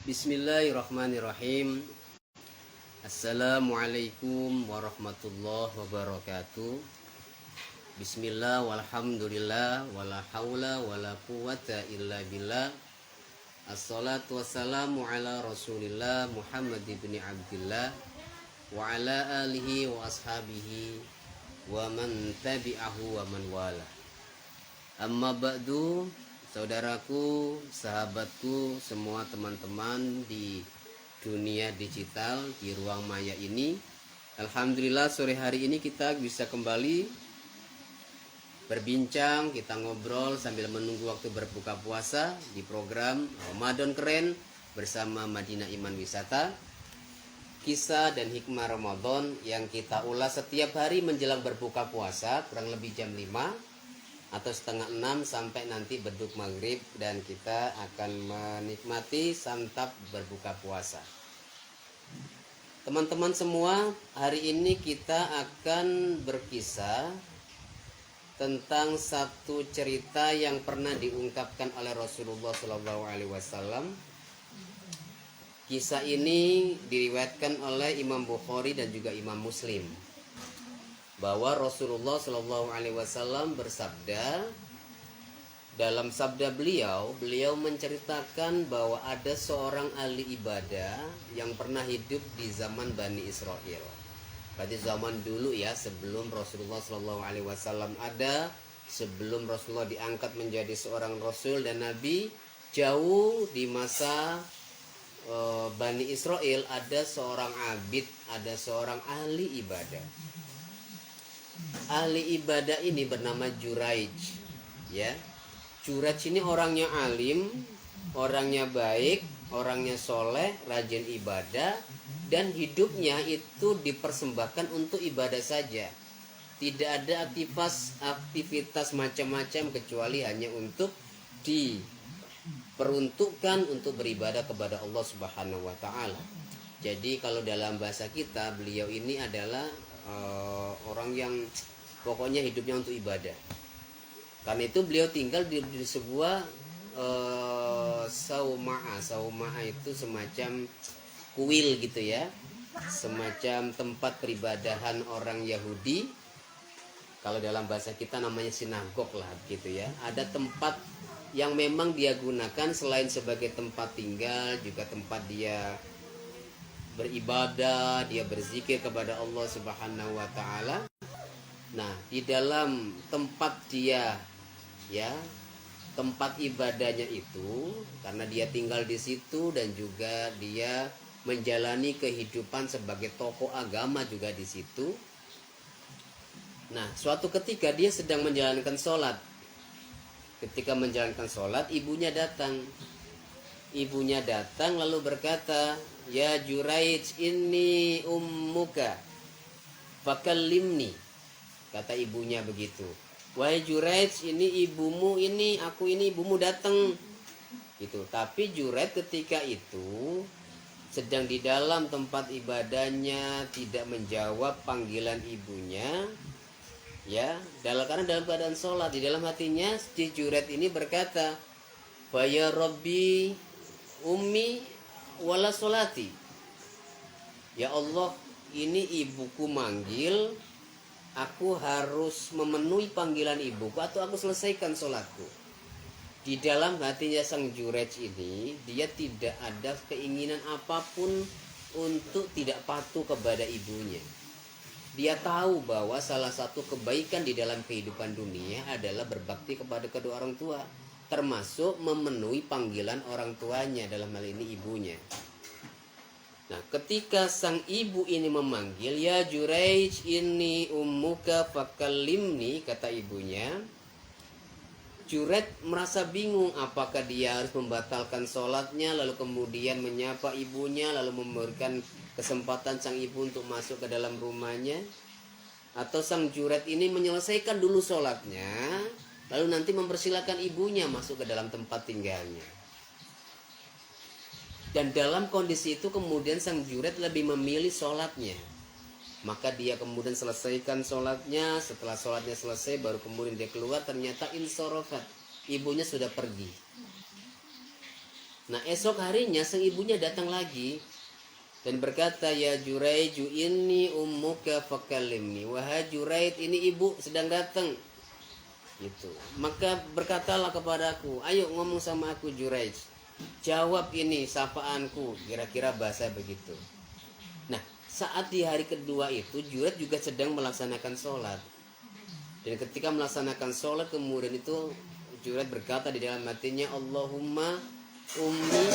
Bismillahirrahmanirrahim. Assalamualaikum warahmatullahi wabarakatuh. Bismillah walhamdulillah wala haula wala quwata illa billah. Assalatu wassalamu ala rasulillah Muhammad ibn Abdillah wa ala alihi wa ashabihi wa man tabi'ahu wa man wala. Amma ba'du, saudaraku, sahabatku, semua teman-teman di dunia digital, di ruang maya ini. Alhamdulillah sore hari ini kita bisa kembali berbincang, kita ngobrol sambil menunggu waktu berbuka puasa di program Ramadan Keren bersama Madinah Iman Wisata. Kisah dan hikmah Ramadan yang kita ulas setiap hari menjelang berbuka puasa, kurang lebih jam 5 atau setengah 6 sampai nanti beduk maghrib, dan kita akan menikmati santap berbuka puasa. Teman-teman semua, hari ini kita akan berkisah tentang satu cerita yang pernah diungkapkan oleh Rasulullah SAW. Kisah ini diriwayatkan oleh Imam Bukhari dan juga Imam Muslim, bahwa Rasulullah SAW bersabda, dalam sabda beliau menceritakan bahwa ada seorang ahli ibadah yang pernah hidup di zaman Bani Israel. Berarti zaman dulu ya, sebelum Rasulullah SAW ada, sebelum Rasulullah diangkat menjadi seorang Rasul dan Nabi, jauh di masa Bani Israel ada seorang abid, ada seorang ahli ibadah. Ahli ibadah ini bernama Juraij, ya. Juraij ini orangnya alim, orangnya baik, orangnya soleh, rajin ibadah, dan hidupnya itu dipersembahkan untuk ibadah saja. Tidak ada aktivitas macam-macam kecuali hanya untuk diperuntukkan untuk beribadah kepada Allah Subhanahu wa taala. Jadi kalau dalam bahasa kita, beliau ini adalah orang yang pokoknya hidupnya untuk ibadah. Karena itu beliau tinggal di sebuah sauma'ah itu semacam kuil gitu ya, semacam tempat peribadahan orang Yahudi. Kalau dalam bahasa kita namanya sinagog lah gitu ya. Ada tempat yang memang dia gunakan selain sebagai tempat tinggal, juga tempat dia beribadah, dia berzikir kepada Allah Subhanahu wa taala. Nah, di dalam tempat dia, ya, tempat ibadahnya itu, karena dia tinggal di situ dan juga dia menjalani kehidupan sebagai tokoh agama juga di situ. Nah, suatu ketika dia sedang menjalankan sholat. Ketika menjalankan sholat, ibunya datang. Ibunya datang lalu berkata, "Ya Juraij, ini ummuka, fakallimni." Kata ibunya begitu. "Wahai Juraij, ini ibumu, ini aku, ini ibumu datang." Gitu. Tapi Juraij ketika itu sedang di dalam tempat ibadahnya, tidak menjawab panggilan ibunya. Ya, karena dalam keadaan sholat, di dalam hatinya si Juraij ini berkata, "Fa ya Rabbi ummi wala sholati." Ya Allah, ini ibuku manggil, aku harus memenuhi panggilan ibuku atau aku selesaikan sholatku. Di dalam hatinya sang Juraij ini, dia tidak ada keinginan apapun untuk tidak patuh kepada ibunya. Dia tahu bahwa salah satu kebaikan di dalam kehidupan dunia adalah berbakti kepada kedua orang tua, termasuk memenuhi panggilan orang tuanya, dalam hal ini ibunya. Nah, ketika sang ibu ini memanggil, "Ya Juraij, ini ummuka fakallimni," kata ibunya, Juraij merasa bingung apakah dia harus membatalkan sholatnya lalu kemudian menyapa ibunya, lalu memberikan kesempatan sang ibu untuk masuk ke dalam rumahnya, atau sang Juraij ini menyelesaikan dulu sholatnya lalu nanti mempersilahkan ibunya masuk ke dalam tempat tinggalnya. Dan dalam kondisi itu kemudian sang Juraij lebih memilih sholatnya. Maka dia kemudian selesaikan sholatnya. Setelah sholatnya selesai baru kemudian dia keluar, ternyata insorofat, ibunya sudah pergi. Nah esok harinya sang ibunya datang lagi dan berkata, ya Juraiju ini ummuka fakallimni. Wahai Juraid, ini ibu sedang datang. Gitu. Maka berkatalah kepadaku, ayo ngomong sama aku Juraij. Jawab ini sapaanku, kira-kira bahasa begitu. Nah, saat di hari kedua itu Juraid juga sedang melaksanakan sholat. Dan ketika melaksanakan sholat kemudian itu Juraid berkata di dalam hatinya, Allahumma ummi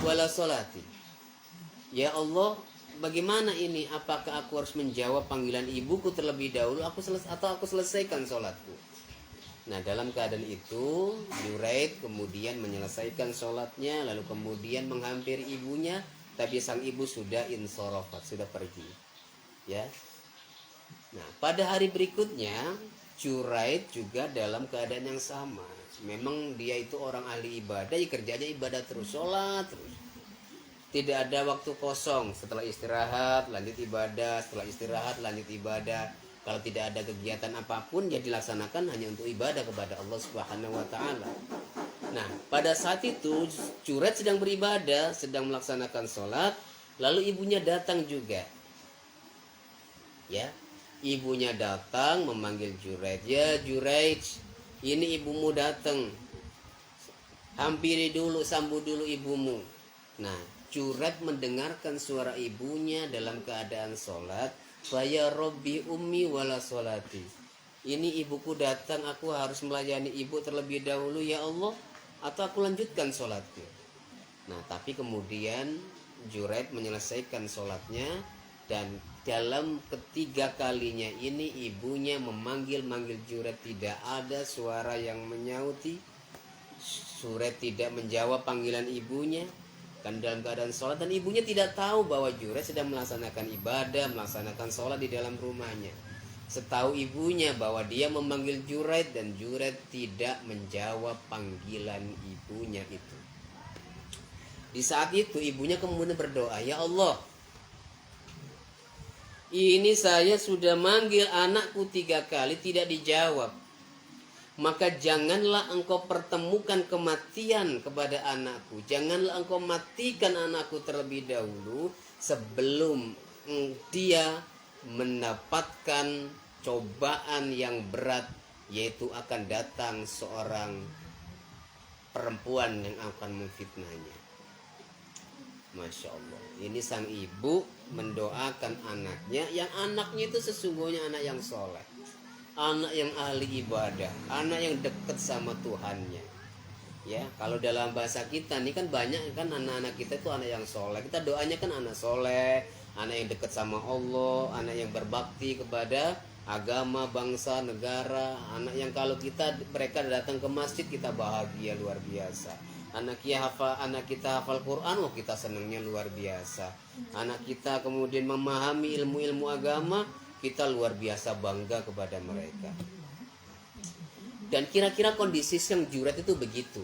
wala sholati. Ya Allah, bagaimana ini? Apakah aku harus menjawab panggilan ibuku terlebih dahulu atau aku selesaikan sholatku? Nah, dalam keadaan itu Juraid kemudian menyelesaikan sholatnya, lalu kemudian menghampiri ibunya, tapi sang ibu sudah insorofat, sudah pergi. Ya. Nah, pada hari berikutnya Juraid juga dalam keadaan yang sama. Memang dia itu orang ahli ibadah, ya kerjanya ibadah terus, sholat terus. Tidak ada waktu kosong. Setelah istirahat lanjut ibadah, setelah istirahat lanjut ibadah. Kalau tidak ada kegiatan apapun ya dilaksanakan hanya untuk ibadah kepada Allah Subhanahu wa taala. Nah, pada saat itu Juraid sedang beribadah, sedang melaksanakan sholat, lalu ibunya datang juga. Ya, ibunya datang memanggil Juraid. Ya Juraid, ini ibumu datang. Hampiri dulu, sambut dulu ibumu. Nah, Juraid mendengarkan suara ibunya dalam keadaan sholat. Faya robbi ummi wala sholati. Ini ibuku datang, aku harus melayani ibu terlebih dahulu ya Allah, atau aku lanjutkan sholatku. Nah, tapi kemudian Juraid menyelesaikan sholatnya. Dan dalam ketiga kalinya ini ibunya memanggil-manggil Juraid, tidak ada suara yang menyauti. Juraid tidak menjawab panggilan ibunya, kan dalam keadaan sholat, dan ibunya tidak tahu bahwa Juraid sedang melaksanakan ibadah, melaksanakan sholat di dalam rumahnya. Setahu ibunya bahwa dia memanggil Juraid dan Juraid tidak menjawab panggilan ibunya itu. Di saat itu ibunya kemudian berdoa, ya Allah, ini saya sudah manggil anakku 3 kali tidak dijawab. Maka janganlah engkau pertemukan kematian kepada anakku. Janganlah engkau matikan anakku terlebih dahulu sebelum dia mendapatkan cobaan yang berat, yaitu akan datang seorang perempuan yang akan memfitnahnya. Masya Allah. Ini sang ibu mendoakan anaknya, yang anaknya itu sesungguhnya anak yang soleh, anak yang ahli ibadah, anak yang dekat sama Tuhannya. Ya, kalau dalam bahasa kita nih kan banyak kan anak-anak kita itu anak yang soleh. Kita doanya kan anak soleh, anak yang dekat sama Allah, anak yang berbakti kepada agama, bangsa, negara, anak yang kalau mereka datang ke masjid kita bahagia luar biasa. Anak kita hafal Quran, oh kita senangnya luar biasa. Anak kita kemudian memahami ilmu-ilmu agama, kita luar biasa bangga kepada mereka. Dan kira-kira kondisi yang Juraid itu begitu.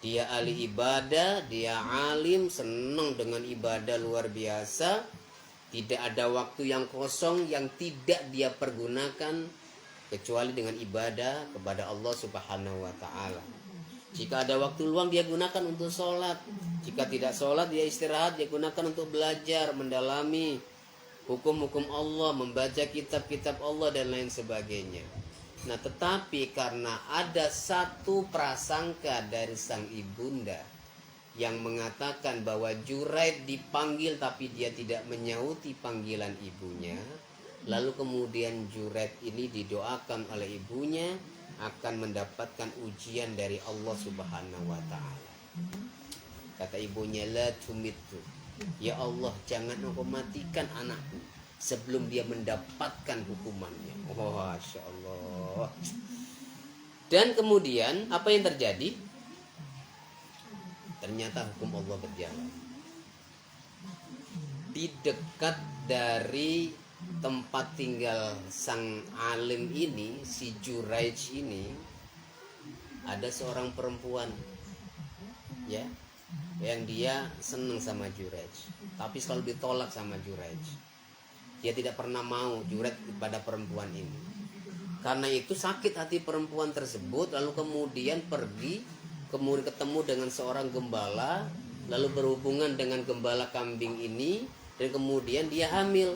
Dia ahli ibadah, dia alim, senang dengan ibadah luar biasa. Tidak ada waktu yang kosong yang tidak dia pergunakan kecuali dengan ibadah kepada Allah Subhanahu wa taala. Jika ada waktu luang dia gunakan untuk sholat. Jika tidak sholat dia istirahat, dia gunakan untuk belajar, mendalami hukum-hukum Allah, membaca kitab-kitab Allah dan lain sebagainya. Nah, tetapi karena ada satu prasangka dari sang ibunda yang mengatakan bahwa Juraid dipanggil tapi dia tidak menyauti panggilan ibunya, lalu kemudian Juraid ini didoakan oleh ibunya akan mendapatkan ujian dari Allah Subhanahu wa taala. Kata ibunya, la tumittu. Ya Allah, jangan engkau matikan anakku sebelum dia mendapatkan hukumannya. Oh, Masya Allah. Dan kemudian apa yang terjadi? Ternyata hukum Allah berjalan. Di dekat dari tempat tinggal sang alim ini, si Juraij ini, ada seorang perempuan, ya, yang dia senang sama Juraij, tapi selalu ditolak sama Juraij. Dia tidak pernah mau Juraij pada perempuan ini. Karena itu sakit hati perempuan tersebut, lalu kemudian pergi ke kemudian ketemu dengan seorang gembala, lalu berhubungan dengan gembala kambing ini, dan kemudian dia hamil.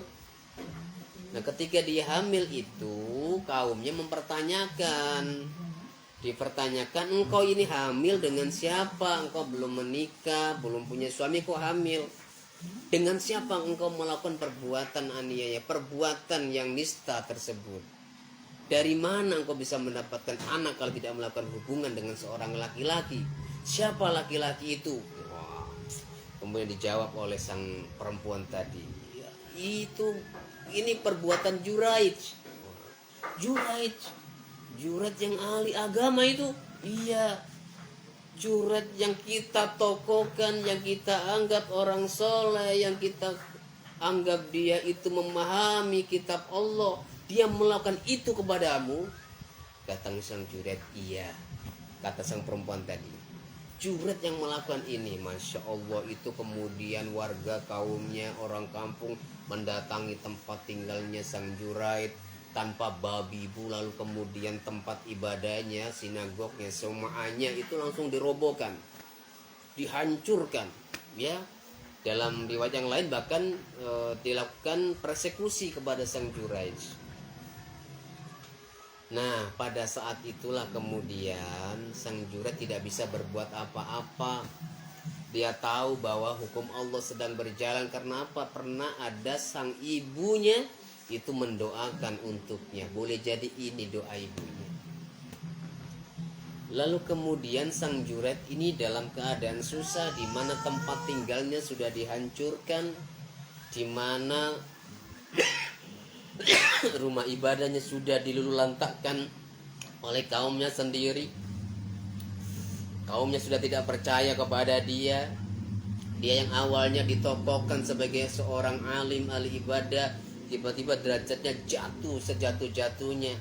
Nah, ketika dia hamil itu, kaumnya dipertanyakan, engkau ini hamil dengan siapa? Engkau belum menikah, belum punya suami, kok hamil? Dengan siapa engkau melakukan perbuatan aniaya, perbuatan yang nista tersebut? Dari mana engkau bisa mendapatkan anak kalau tidak melakukan hubungan dengan seorang laki-laki? Siapa laki-laki itu? Wah. Kemudian dijawab oleh sang perempuan tadi, ya, ini perbuatan Juraij. Juraij yang ahli agama itu. Iya, Juraij yang kita tokohkan, yang kita anggap orang soleh, yang kita anggap dia itu memahami kitab Allah, dia melakukan itu kepadamu. Kata sang Juraij, iya. Kata sang perempuan tadi, Juraij yang melakukan ini. Masya Allah, itu kemudian warga kaumnya, orang kampung mendatangi tempat tinggalnya sang Juraij tanpa babi bu, lalu kemudian tempat ibadahnya, sinagognya, semuanya itu langsung dirobohkan, dihancurkan, ya. Dalam riwayat yang lain bahkan dilakukan persekusi kepada sang Juraij. Nah, pada saat itulah kemudian sang Juraij tidak bisa berbuat apa-apa. Dia tahu bahwa hukum Allah sedang berjalan. Karena apa? Pernah ada sang ibunya itu mendoakan untuknya. Boleh jadi ini doa ibunya. Lalu kemudian sang Juraij ini dalam keadaan susah, di mana tempat tinggalnya sudah dihancurkan, di mana rumah ibadahnya sudah dilululantakkan oleh kaumnya sendiri. Kaumnya sudah tidak percaya kepada dia. Dia yang awalnya ditokohkan sebagai seorang alim ahli ibadah, tiba-tiba derajatnya jatuh sejatuh-jatuhnya.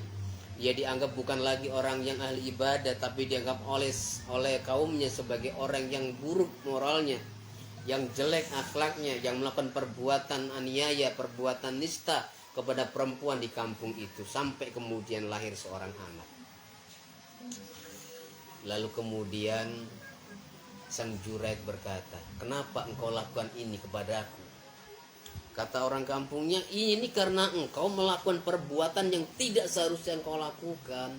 Dia dianggap bukan lagi orang yang ahli ibadah, tapi dianggap oleh kaumnya sebagai orang yang buruk moralnya, yang jelek akhlaknya, yang melakukan perbuatan aniaya, perbuatan nista kepada perempuan di kampung itu, sampai kemudian lahir seorang anak. Lalu kemudian sang Juraij berkata, kenapa engkau lakukan ini kepadaku? Kata orang kampungnya, ini karena engkau melakukan perbuatan yang tidak seharusnya engkau lakukan.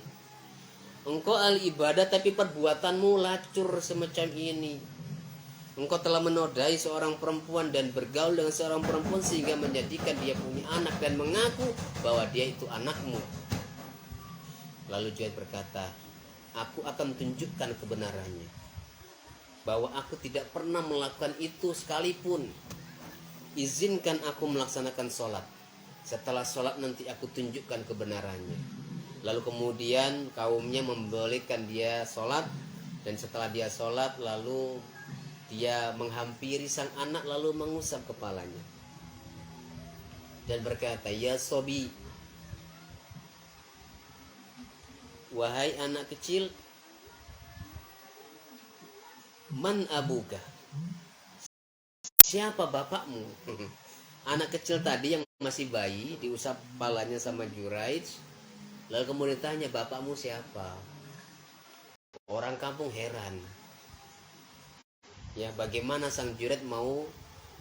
Engkau ahli ibadah tapi perbuatanmu lacur semacam ini. Engkau telah menodai seorang perempuan dan bergaul dengan seorang perempuan sehingga menjadikan dia punya anak dan mengaku bahwa dia itu anakmu. Lalu Juraij berkata, aku akan tunjukkan kebenarannya, bahwa aku tidak pernah melakukan itu sekalipun. Izinkan aku melaksanakan sholat. Setelah sholat nanti aku tunjukkan kebenarannya. Lalu kemudian kaumnya membolehkan dia sholat. Dan setelah dia sholat, lalu dia menghampiri sang anak lalu mengusap kepalanya dan berkata, ya sobi, wahai anak kecil, man abuka, siapa bapakmu? Anak kecil tadi yang masih bayi diusap kepalanya sama Juraij. Lalu kemudian tanya, bapakmu siapa? Orang kampung heran. Ya, bagaimana sang Juraij mau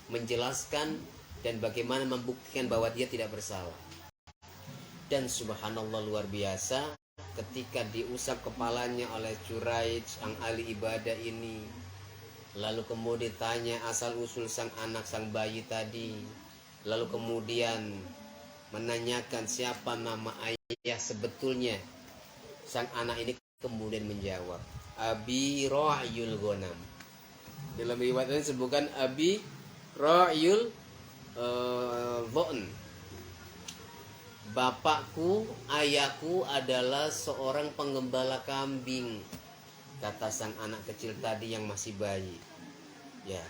menjelaskan dan bagaimana membuktikan bahwa dia tidak bersalah. Dan subhanallah, luar biasa, ketika diusap kepalanya oleh Juraij, sang ahli ibadah ini, lalu kemudian tanya asal usul sang anak, sang bayi tadi, lalu kemudian menanyakan siapa nama ayah sebetulnya. Sang anak ini kemudian menjawab, Abi Ra'yul Ghanam. Dalam riwayat ini disebutkan Abi Ra'yul Dha'n. Bapakku, ayahku adalah seorang penggembala kambing, kata sang anak kecil tadi yang masih bayi. Ya,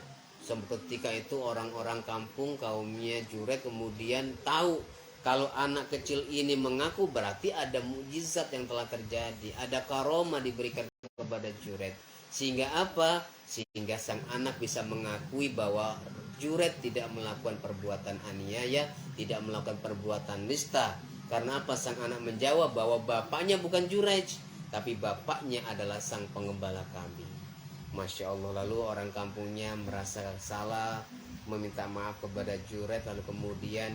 ketika itu orang-orang kampung kaumnya Juraij kemudian tahu kalau anak kecil ini mengaku, berarti ada mukjizat yang telah terjadi, ada karomah diberikan kepada Juraij. Sehingga apa? Sehingga sang anak bisa mengakui bahwa Juraij tidak melakukan perbuatan aniaya, tidak melakukan perbuatan nista. Karena apa? Sang anak menjawab bahwa bapaknya bukan Juraij, tapi bapaknya adalah sang penggembala kambing. Masya Allah. Lalu orang kampungnya merasa salah, meminta maaf kepada Juret. Lalu kemudian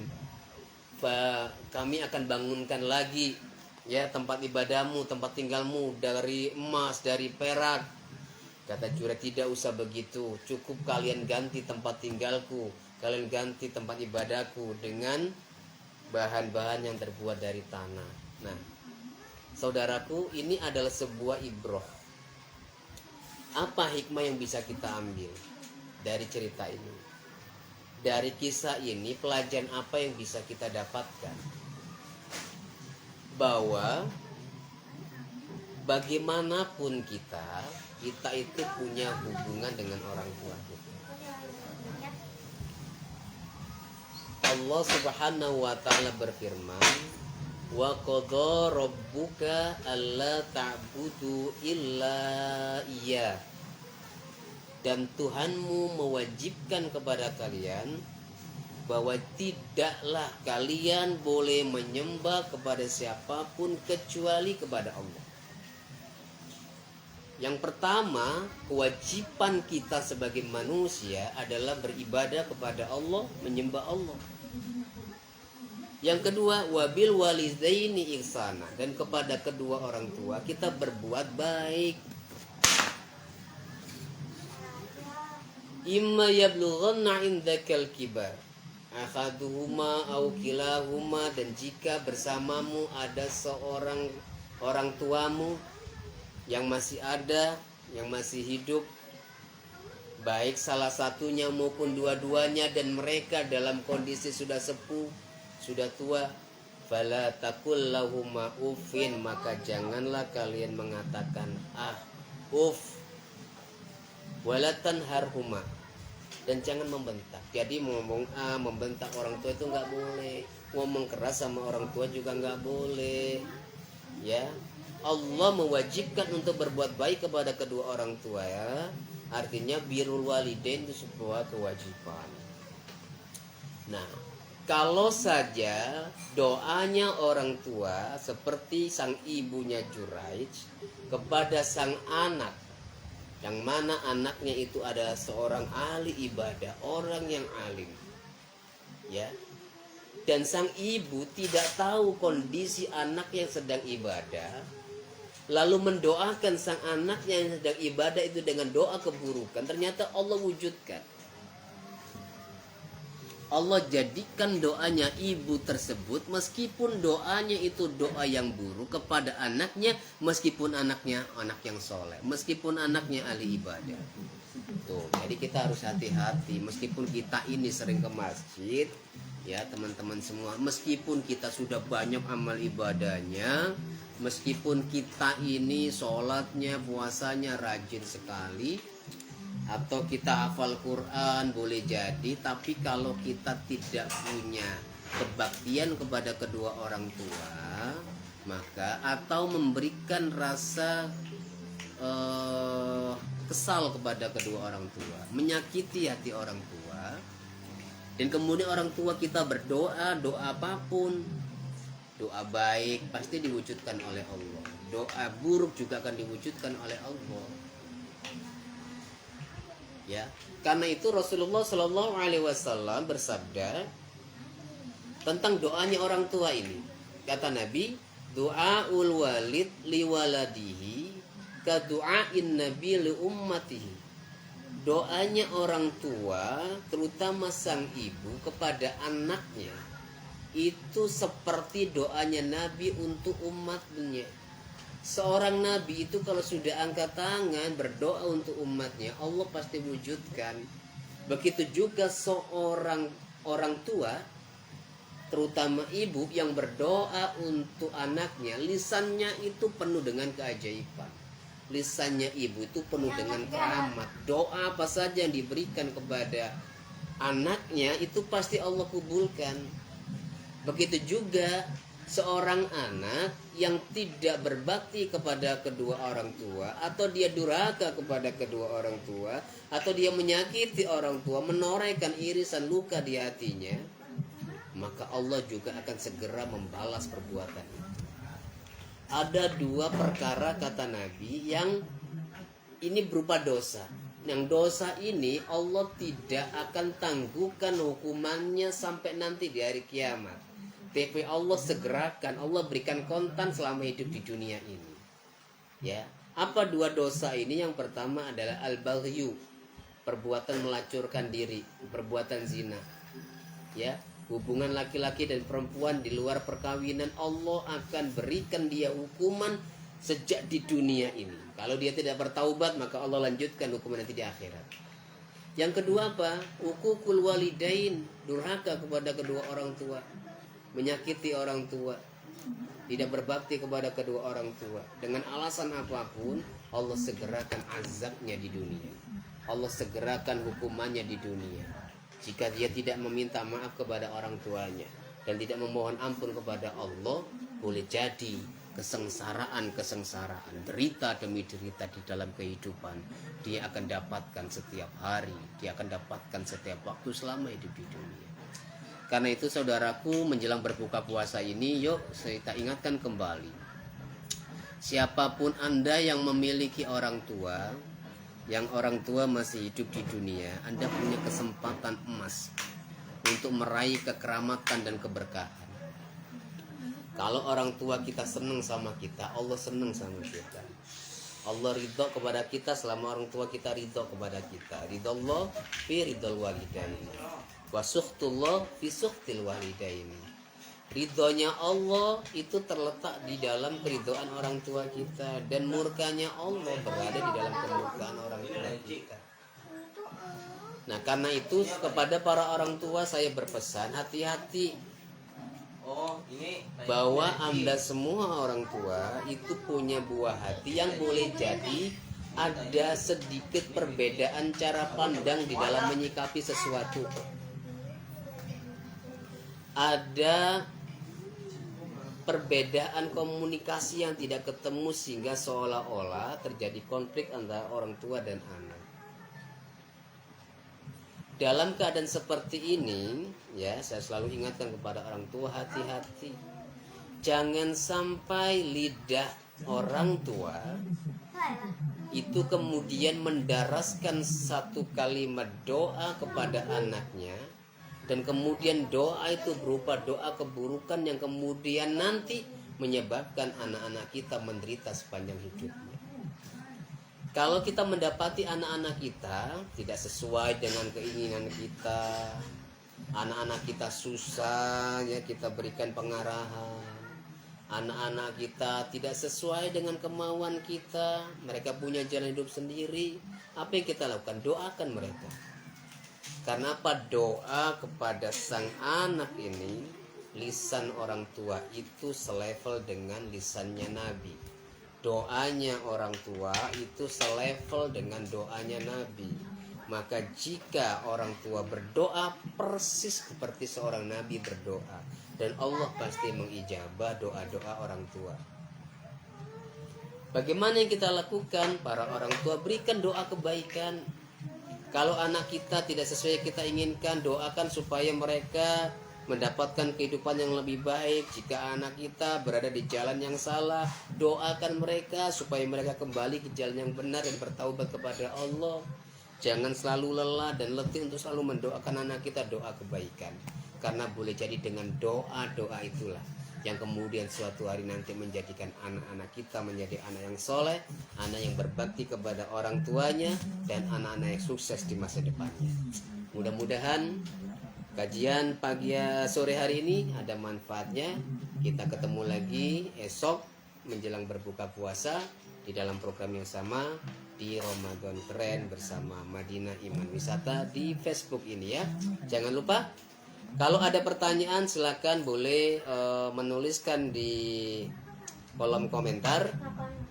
kami akan bangunkan lagi ya tempat ibadahmu, tempat tinggalmu dari emas, dari perak. Kata Juret, tidak usah begitu, cukup kalian ganti tempat tinggalku, kalian ganti tempat ibadahku dengan bahan-bahan yang terbuat dari tanah. Nah, saudaraku, ini adalah sebuah ibroh. Apa hikmah yang bisa kita ambil dari cerita ini? Dari kisah ini, pelajaran apa yang bisa kita dapatkan? Bahwa bagaimanapun kita itu punya hubungan dengan orang tua kita. Allah Subhanahu wa taala berfirman, wa qadha rabbuka alla ta'budu illa iya. Dan Tuhanmu mewajibkan kepada kalian bahwa tidaklah kalian boleh menyembah kepada siapapun kecuali kepada Allah. Yang pertama, kewajiban kita sebagai manusia adalah beribadah kepada Allah, menyembah Allah. Yang kedua, wabil walidaini ihsana, dan kepada kedua orang tua kita berbuat baik. Imma yablughanna indakal kibar ahaduhuma aw kilahuma, dan jika bersamamu ada seorang orang tuamu yang masih ada, yang masih hidup, baik salah satunya maupun dua-duanya, dan mereka dalam kondisi sudah sepuh, sudah tua, fala taqul lahuma uffin, maka janganlah kalian mengatakan uff, wala tanharhuma, dan jangan membentak. Jadi ngomong membentak orang tua itu nggak boleh, ngomong keras sama orang tua juga nggak boleh. Ya, Allah mewajibkan untuk berbuat baik kepada kedua orang tua ya. Artinya birrul walidain itu sebuah kewajiban. Nah, kalau saja doanya orang tua seperti sang ibunya Juraij kepada sang anak, yang mana anaknya itu adalah seorang ahli ibadah, orang yang alim, ya, dan sang ibu tidak tahu kondisi anak yang sedang ibadah, lalu mendoakan sang anak yang sedang ibadah itu dengan doa keburukan, ternyata Allah wujudkan. Allah jadikan doanya ibu tersebut, meskipun doanya itu doa yang buruk kepada anaknya, meskipun anaknya anak yang soleh, meskipun anaknya ahli ibadah. Tuh, jadi kita harus hati-hati. Meskipun kita ini sering ke masjid, ya teman-teman semua, meskipun kita sudah banyak amal ibadahnya, meskipun kita ini sholatnya, puasanya rajin sekali, atau kita hafal Quran boleh jadi, tapi kalau kita tidak punya kebaktian kepada kedua orang tua, maka atau memberikan rasa kesal kepada kedua orang tua, menyakiti hati orang tua, dan kemudian orang tua kita berdoa, doa apapun, doa baik pasti diwujudkan oleh Allah, doa buruk juga akan diwujudkan oleh Allah. Ya, karena itu Rasulullah Shallallahu Alaihi Wasallam bersabda tentang doanya orang tua ini. Kata Nabi, doaul walid liwaladihi ka doain nabi li ummatihi. Doanya orang tua, terutama sang ibu kepada anaknya, itu seperti doanya Nabi untuk umatnya. Seorang nabi itu kalau sudah angkat tangan berdoa untuk umatnya, Allah pasti wujudkan. Begitu juga seorang orang tua, terutama ibu yang berdoa untuk anaknya, lisannya itu penuh dengan keajaiban. Lisannya ibu itu penuh dengan keramat. Doa apa saja yang diberikan kepada anaknya itu pasti Allah kabulkan. Begitu juga seorang anak yang tidak berbakti kepada kedua orang tua, atau dia durhaka kepada kedua orang tua, atau dia menyakiti orang tua, menorehkan irisan luka di hatinya, maka Allah juga akan segera membalas perbuatan itu. Ada dua perkara kata Nabi yang ini berupa dosa. Yang dosa ini Allah tidak akan tangguhkan hukumannya sampai nanti di hari kiamat. Tapi Allah segerakan, Allah berikan kontan selama hidup di dunia ini. Ya, apa dua dosa ini? Yang pertama adalah al-baghyu, perbuatan melacurkan diri, perbuatan zina. Ya, hubungan laki-laki dan perempuan di luar perkawinan, Allah akan berikan dia hukuman sejak di dunia ini. Kalau dia tidak bertaubat, maka Allah lanjutkan hukuman nanti di akhirat. Yang kedua apa? Uququl walidain, durhaka kepada kedua orang tua, menyakiti orang tua, tidak berbakti kepada kedua orang tua. Dengan alasan apapun, Allah segerakan azabnya di dunia. Allah segerakan hukumannya di dunia. Jika dia tidak meminta maaf kepada orang tuanya dan tidak memohon ampun kepada Allah, boleh jadi kesengsaraan, derita demi derita di dalam kehidupan dia akan dapatkan setiap hari, dia akan dapatkan setiap waktu selama hidup di dunia. Karena itu saudaraku, menjelang berbuka puasa ini, yuk kita ingatkan kembali, siapapun Anda yang memiliki orang tua, yang orang tua masih hidup di dunia, Anda punya kesempatan emas untuk meraih kekeramatan dan keberkahan. Kalau orang tua kita senang sama kita, Allah senang sama kita. Allah ridho kepada kita selama orang tua kita ridho kepada kita. Ridho Allah fi ridhol walidain, wa sukhtullah fi sukhtil walidain. Ridhonya Allah itu terletak di dalam keridhaan orang tua kita, dan murkanya Allah berada di dalam kemurkaan orang tua kita. Nah, karena itu kepada para orang tua saya berpesan, hati-hati bahwa Anda semua orang tua itu punya buah hati yang boleh jadi ada sedikit perbedaan cara pandang di dalam menyikapi sesuatu. Ada perbedaan komunikasi yang tidak ketemu sehingga seolah-olah terjadi konflik antara orang tua dan anak. Dalam keadaan seperti ini, ya, saya selalu ingatkan kepada orang tua, hati-hati. Jangan sampai lidah orang tua itu kemudian mendaraskan satu kalimat doa kepada anaknya, dan kemudian doa itu berupa doa keburukan yang kemudian nanti menyebabkan anak-anak kita menderita sepanjang hidupnya. Kalau kita mendapati anak-anak kita tidak sesuai dengan keinginan kita, anak-anak kita susah, ya, kita berikan pengarahan. Anak-anak kita tidak sesuai dengan kemauan kita, mereka punya jalan hidup sendiri. Apa yang kita lakukan? Doakan mereka. Karena apa? Doa kepada sang anak ini, lisan orang tua itu selevel dengan lisannya Nabi. Doanya orang tua itu selevel dengan doanya Nabi. Maka jika orang tua berdoa persis seperti seorang Nabi berdoa, dan Allah pasti mengijabah doa-doa orang tua. Bagaimana yang kita lakukan? Para orang tua berikan doa kebaikan. Kalau anak kita tidak sesuai yang kita inginkan, doakan supaya mereka mendapatkan kehidupan yang lebih baik. Jika anak kita berada di jalan yang salah, doakan mereka supaya mereka kembali ke jalan yang benar dan bertaubat kepada Allah. Jangan selalu lelah dan letih untuk selalu mendoakan anak kita doa kebaikan. Karena boleh jadi dengan doa-doa itulah yang kemudian suatu hari nanti menjadikan anak-anak kita menjadi anak yang soleh, anak yang berbakti kepada orang tuanya, dan anak-anak yang sukses di masa depannya. Mudah-mudahan kajian pagi sore hari ini ada manfaatnya. Kita ketemu lagi esok menjelang berbuka puasa di dalam program yang sama di Ramadan Keren bersama Madinah Iman Wisata di Facebook ini, ya. Jangan lupa, kalau ada pertanyaan silakan boleh menuliskan di kolom komentar.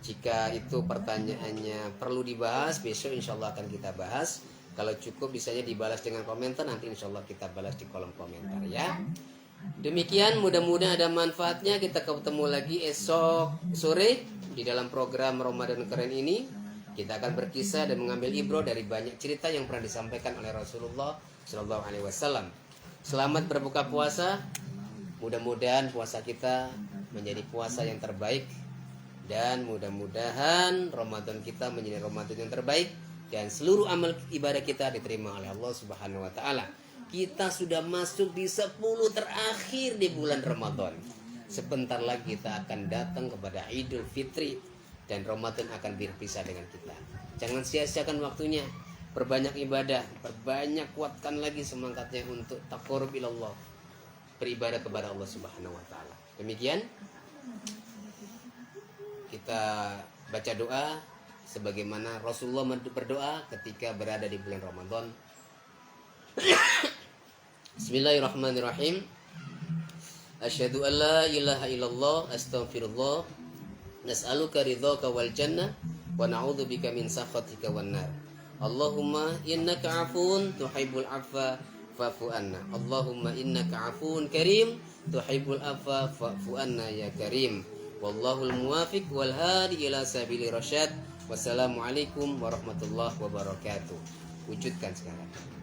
Jika itu pertanyaannya perlu dibahas, besok insya Allah akan kita bahas. Kalau cukup bisanya dibalas dengan komentar, nanti insya Allah kita balas di kolom komentar, ya. Demikian, mudah-mudahan ada manfaatnya. Kita ketemu lagi esok sore di dalam program Ramadan Keren ini. Kita akan berkisah dan mengambil ibrah dari banyak cerita yang pernah disampaikan oleh Rasulullah SAW. Selamat berbuka puasa. Mudah-mudahan puasa kita menjadi puasa yang terbaik Dan mudah-mudahan Ramadan kita menjadi Ramadan yang terbaik dan seluruh amal ibadah kita diterima oleh Allah Subhanahu wa taala. Kita sudah masuk di 10 terakhir di bulan Ramadan. Sebentar lagi kita akan datang kepada Idul Fitri dan Ramadan akan berpisah dengan kita. Jangan sia-siakan waktunya. Perbanyak ibadah, perbanyak kuatkan lagi semangatnya untuk taqarrub ilallah, beribadah kepada Allah Subhanahu wa taala. Demikian kita baca doa sebagaimana Rasulullah berdoa ketika berada di bulan Ramadan. Bismillahirrahmanirrahim. Asyhadu an la ilaha illallah astaghfirullah nas'aluka ridhaka wal jannah wa na'udzubika min sakhatika wan nar. Allahumma innaka 'afuwun tuhibbul 'afwa fa'fu anna. Allahumma innaka 'afuwun karim tuhibbul 'afwa fa'fu anna ya karim. Wallahul muwafiq wal hadi ila sabili rasyad. Wassalamualaikum warahmatullahi wabarakatuh. Wujudkan sekarang.